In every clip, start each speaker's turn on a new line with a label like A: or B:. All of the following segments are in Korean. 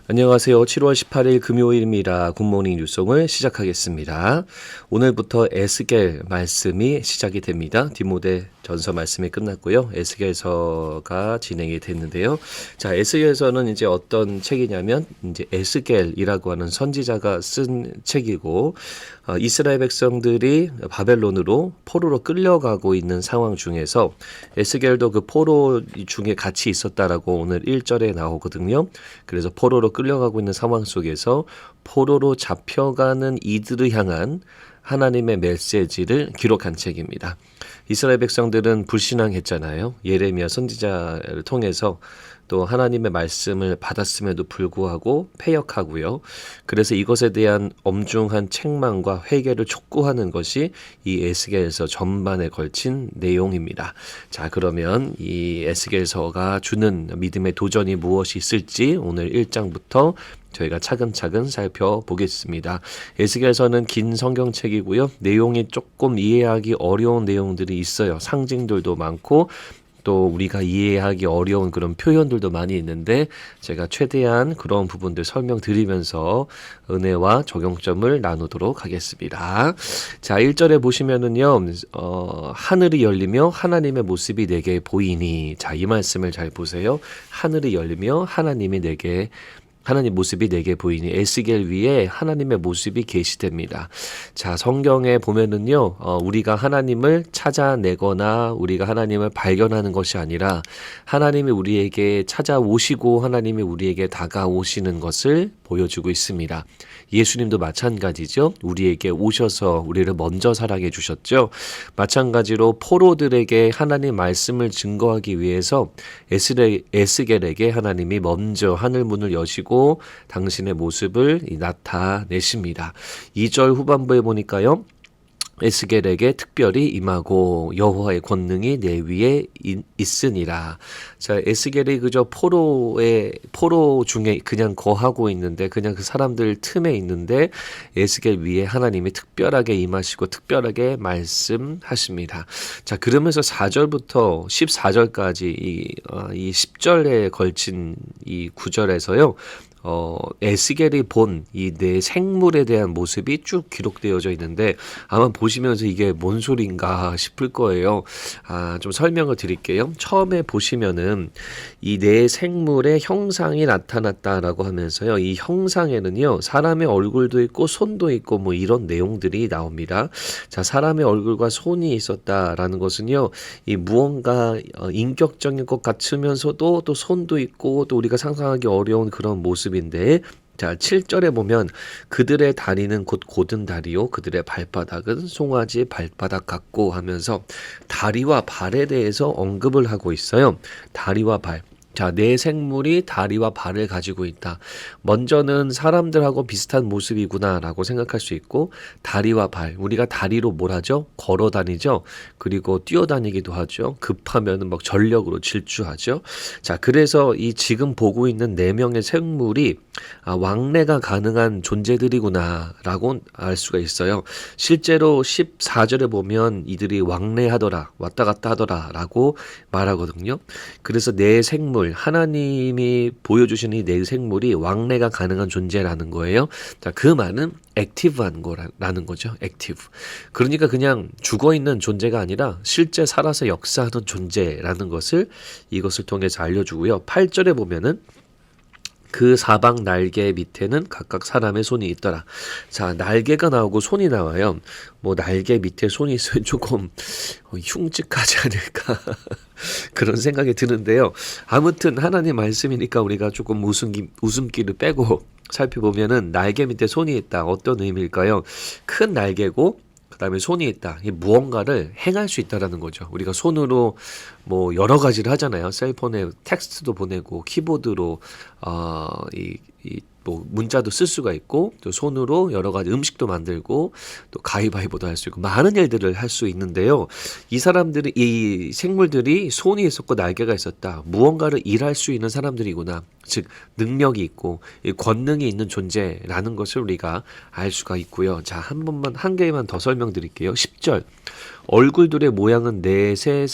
A: 안녕하세요. 7월 18일 금요일입니다. 굿모닝 뉴송을 시작하겠습니다. 오늘부터 에스겔 말씀이 시작이 됩니다. 디모데 전서 말씀이 끝났고요. 에스겔서가 진행이 됐는데요. 자, 에스겔서는 이제 어떤 책이냐면 이제 에스겔이라고 하는 선지자가 쓴 책이고 이스라엘 백성들이 바벨론으로 포로로 끌려가고 있는 상황 중에서 에스겔도 그 포로 중에 같이 있었다라고 오늘 1절에 나오거든요. 그래서 포로로 끌려가고 있는 상황 속에서 포로로 잡혀가는 이들을 향한 하나님의 메시지를 기록한 책입니다. 이스라엘 백성들은 불신앙했잖아요. 예레미야 선지자를 통해서 또 하나님의 말씀을 받았음에도 불구하고 패역하고요. 그래서 이것에 대한 엄중한 책망과 회개를 촉구하는 것이 이 에스겔서 전반에 걸친 내용입니다. 자, 그러면 이 에스겔서가 주는 믿음의 도전이 무엇이 있을지 오늘 1장부터 저희가 차근차근 살펴보겠습니다. 에스겔서는 긴 성경책이고요. 내용이 조금 이해하기 어려운 내용들이 있어요. 상징들도 많고 또 우리가 이해하기 어려운 그런 표현들도 많이 있는데 제가 최대한 그런 부분들 설명드리면서 은혜와 적용점을 나누도록 하겠습니다. 자, 1절에 보시면은요, 하늘이 열리며 하나님의 모습이 내게 보이니. 자, 이 말씀을 잘 보세요. 하늘이 열리며 하나님 모습이 내게 보이니. 에스겔 위에 하나님의 모습이 계시됩니다. 자, 성경에 보면은요, 우리가 하나님을 찾아내거나 우리가 하나님을 발견하는 것이 아니라 하나님이 우리에게 찾아오시고 하나님이 우리에게 다가오시는 것을 보여주고 있습니다. 예수님도 마찬가지죠. 우리에게 오셔서 우리를 먼저 사랑해 주셨죠. 마찬가지로 포로들에게 하나님 말씀을 증거하기 위해서 에스겔에게 하나님이 먼저 하늘문을 여시고 당신의 모습을 나타내십니다. 2절 후반부에 보니까요. 에스겔에게 특별히 임하고 여호와의 권능이 내 위에 있으니라. 자, 에스겔이 그저 포로 중에 그냥 거하고 있는데 그냥 그 사람들 틈에 있는데 에스겔 위에 하나님이 특별하게 임하시고 특별하게 말씀하십니다. 자, 그러면서 4절부터 14절까지 이 10절에 걸친 이 구절에서요. 에스겔이 본 이 네 생물에 대한 모습이 쭉 기록되어져 있는데 아마 보시면서 이게 뭔 소린가 싶을 거예요. 좀 설명을 드릴게요. 처음에 보시면은 이 네 생물의 형상이 나타났다라고 하면서요. 이 형상에는요. 사람의 얼굴도 있고 손도 있고 뭐 이런 내용들이 나옵니다. 자, 사람의 얼굴과 손이 있었다라는 것은요. 이 무언가 인격적인 것 같으면서도 또 손도 있고 또 우리가 상상하기 어려운 그런 모습인데 자, 7절에 보면 그들의 다리는 곧 곧은 다리요 그들의 발바닥은 송아지 발바닥 같고 하면서 다리와 발에 대해서 언급을 하고 있어요. 다리와 발. 자, 네 생물이 다리와 발을 가지고 있다. 먼저는 사람들하고 비슷한 모습이구나라고 생각할 수 있고 다리와 발, 우리가 다리로 뭘 하죠? 걸어 다니죠. 그리고 뛰어다니기도 하죠. 급하면 막 전력으로 질주하죠. 자, 그래서 이 지금 보고 있는 네 명의 생물이 왕래가 가능한 존재들이구나라고 알 수가 있어요. 실제로 14절에 보면 이들이 왕래하더라, 왔다 갔다 하더라라고 말하거든요. 그래서 네 생물, 하나님이 보여주시는 이 네 생물이 왕래가 가능한 존재라는 거예요. 자, 그 말은 액티브한 거라는 거죠. 액티브. 그러니까 그냥 죽어있는 존재가 아니라 실제 살아서 역사하는 존재라는 것을 이것을 통해서 알려주고요. 8절에 보면은 그 사방 날개 밑에는 각각 사람의 손이 있더라. 자, 날개가 나오고 손이 나와요. 뭐 날개 밑에 손이 있으면 조금 흉측하지 않을까 그런 생각이 드는데요. 아무튼 하나님 말씀이니까 우리가 조금 웃음기를 빼고 살펴보면은 날개 밑에 손이 있다. 어떤 의미일까요? 큰 날개고 그다음에 손이 있다. 이 무언가를 행할 수 있다라는 거죠. 우리가 손으로 뭐 여러 가지를 하잖아요. 셀폰에 텍스트도 보내고 키보드로 뭐 문자도 쓸 수가 있고 또 손으로 여러 가지 음식도 만들고 또 가위바위보도 할 수 있고 많은 일들을 할 수 있는데요. 이 생물들이 손이 있었고 날개가 있었다. 무언가를 일할 수 있는 사람들이구나. 즉 능력이 있고 권능이 있는 존재라는 것을 우리가 알 수가 있고요. 자, 한 개만 더 설명드릴게요. 10절 얼굴들의 모양은 넷의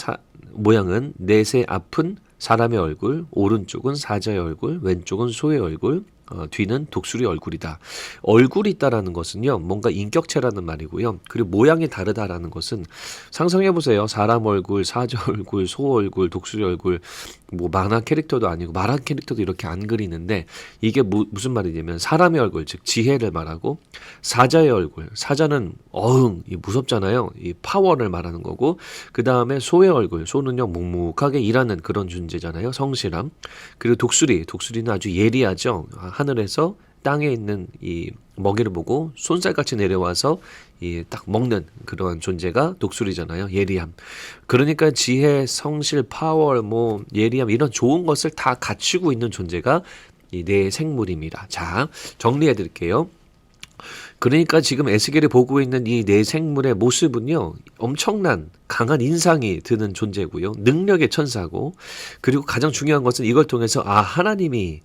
A: 앞은 사람의 얼굴, 오른쪽은 사자의 얼굴, 왼쪽은 소의 얼굴, 뒤는 독수리 얼굴이다. 얼굴이 있다라는 것은요, 뭔가 인격체라는 말이고요. 그리고 모양이 다르다라는 것은 상상해 보세요. 사람 얼굴, 사자 얼굴, 소 얼굴, 독수리 얼굴, 뭐 만화 캐릭터도 아니고 만화 캐릭터도 이렇게 안 그리는데 이게 무슨 말이냐면 사람의 얼굴, 즉 지혜를 말하고 사자의 얼굴, 사자는 이 무섭잖아요. 이 파워를 말하는 거고 그 다음에 소의 얼굴, 소는요 묵묵하게 일하는 그런 존재잖아요. 성실함. 그리고 독수리는 아주 예리하죠. 하늘에서 땅에 있는 이 먹이를 보고 손살같이 내려와서 이 딱 먹는 그런 존재가 독수리잖아요. 예리함. 그러니까 지혜, 성실, 파워, 뭐 예리함 이런 좋은 것을 다 갖추고 있는 존재가 이 네 생물입니다. 자, 정리해 드릴게요. 그러니까 지금 에스겔이 보고 있는 이 네 생물의 모습은요, 엄청난 강한 인상이 드는 존재고요. 능력의 천사고, 그리고 가장 중요한 것은 이걸 통해서 하나님이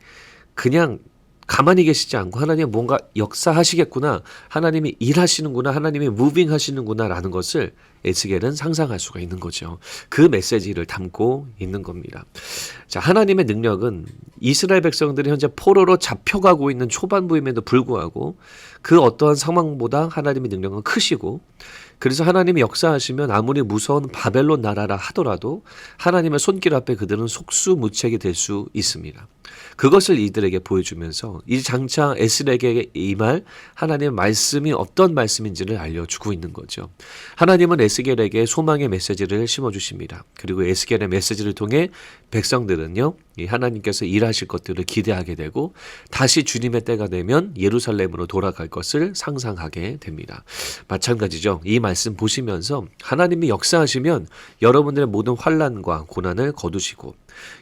A: 그냥 가만히 계시지 않고 하나님이 뭔가 역사하시겠구나, 하나님이 일하시는구나, 하나님이 무빙 하시는구나 라는 것을 에스겔은 상상할 수가 있는 거죠. 그 메시지를 담고 있는 겁니다. 자, 하나님의 능력은 이스라엘 백성들이 현재 포로로 잡혀가고 있는 초반부임에도 불구하고 그 어떠한 상황보다 하나님의 능력은 크시고, 그래서 하나님이 역사하시면 아무리 무서운 바벨론 나라라 하더라도 하나님의 손길 앞에 그들은 속수무책이 될 수 있습니다. 그것을 이들에게 보여주면서 이 장차 에스겔에게 임할 하나님의 말씀이 어떤 말씀인지를 알려주고 있는 거죠. 하나님은 에스겔에게 소망의 메시지를 심어주십니다. 그리고 에스겔의 메시지를 통해 백성들은요, 이 하나님께서 일하실 것들을 기대하게 되고 다시 주님의 때가 되면 예루살렘으로 돌아갈 것을 상상하게 됩니다. 마찬가지죠. 이 말씀 보시면서 하나님이 역사하시면 여러분들의 모든 환난과 고난을 거두시고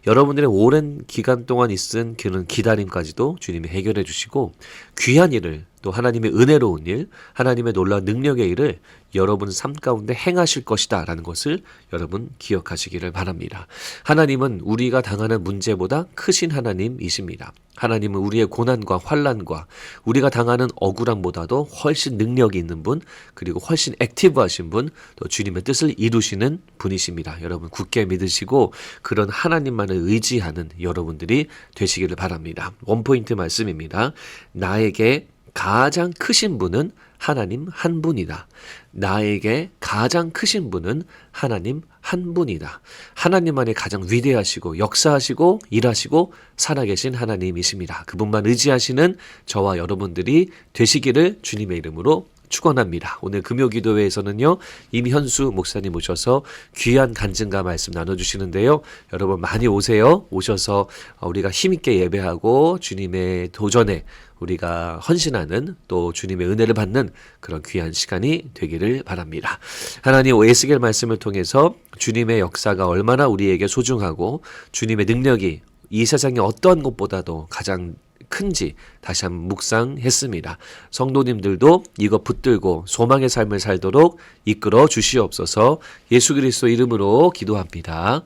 A: 여러분들의 오랜 기간 동안 있은 그런 기다림까지도 주님이 해결해 주시고 귀한 일을, 또 하나님의 은혜로운 일, 하나님의 놀라운 능력의 일을 여러분 삶 가운데 행하실 것이다 라는 것을 여러분 기억하시기를 바랍니다. 하나님은 우리가 당하는 문제보다 크신 하나님이십니다. 하나님은 우리의 고난과 환난과 우리가 당하는 억울함보다도 훨씬 능력이 있는 분, 그리고 훨씬 액티브하신 분, 또 주님의 뜻을 이루시는 분이십니다. 여러분 굳게 믿으시고 그런 하나님만을 의지하는 여러분들이 되시기를 바랍니다. 원포인트 말씀입니다. 나에게 가장 크신 분은 하나님 한 분이다. 나에게 가장 크신 분은 하나님 한 분이다. 하나님만이 가장 위대하시고 역사하시고 일하시고 살아계신 하나님이십니다. 그분만 의지하시는 저와 여러분들이 되시기를 주님의 이름으로 축원합니다. 오늘 금요기도회에서는요, 임현수 목사님 오셔서 귀한 간증과 말씀 나눠주시는데요. 여러분 많이 오세요. 오셔서 우리가 힘있게 예배하고 주님의 도전에 우리가 헌신하는, 또 주님의 은혜를 받는 그런 귀한 시간이 되기를 바랍니다. 하나님, 에스겔 말씀을 통해서 주님의 역사가 얼마나 우리에게 소중하고 주님의 능력이 이 세상의 어떠한 것보다도 가장 큰지 다시 한번 묵상했습니다. 성도님들도 이거 붙들고 소망의 삶을 살도록 이끌어 주시옵소서. 예수 그리스도 이름으로 기도합니다.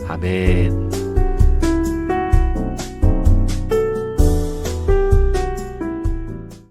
A: 아멘.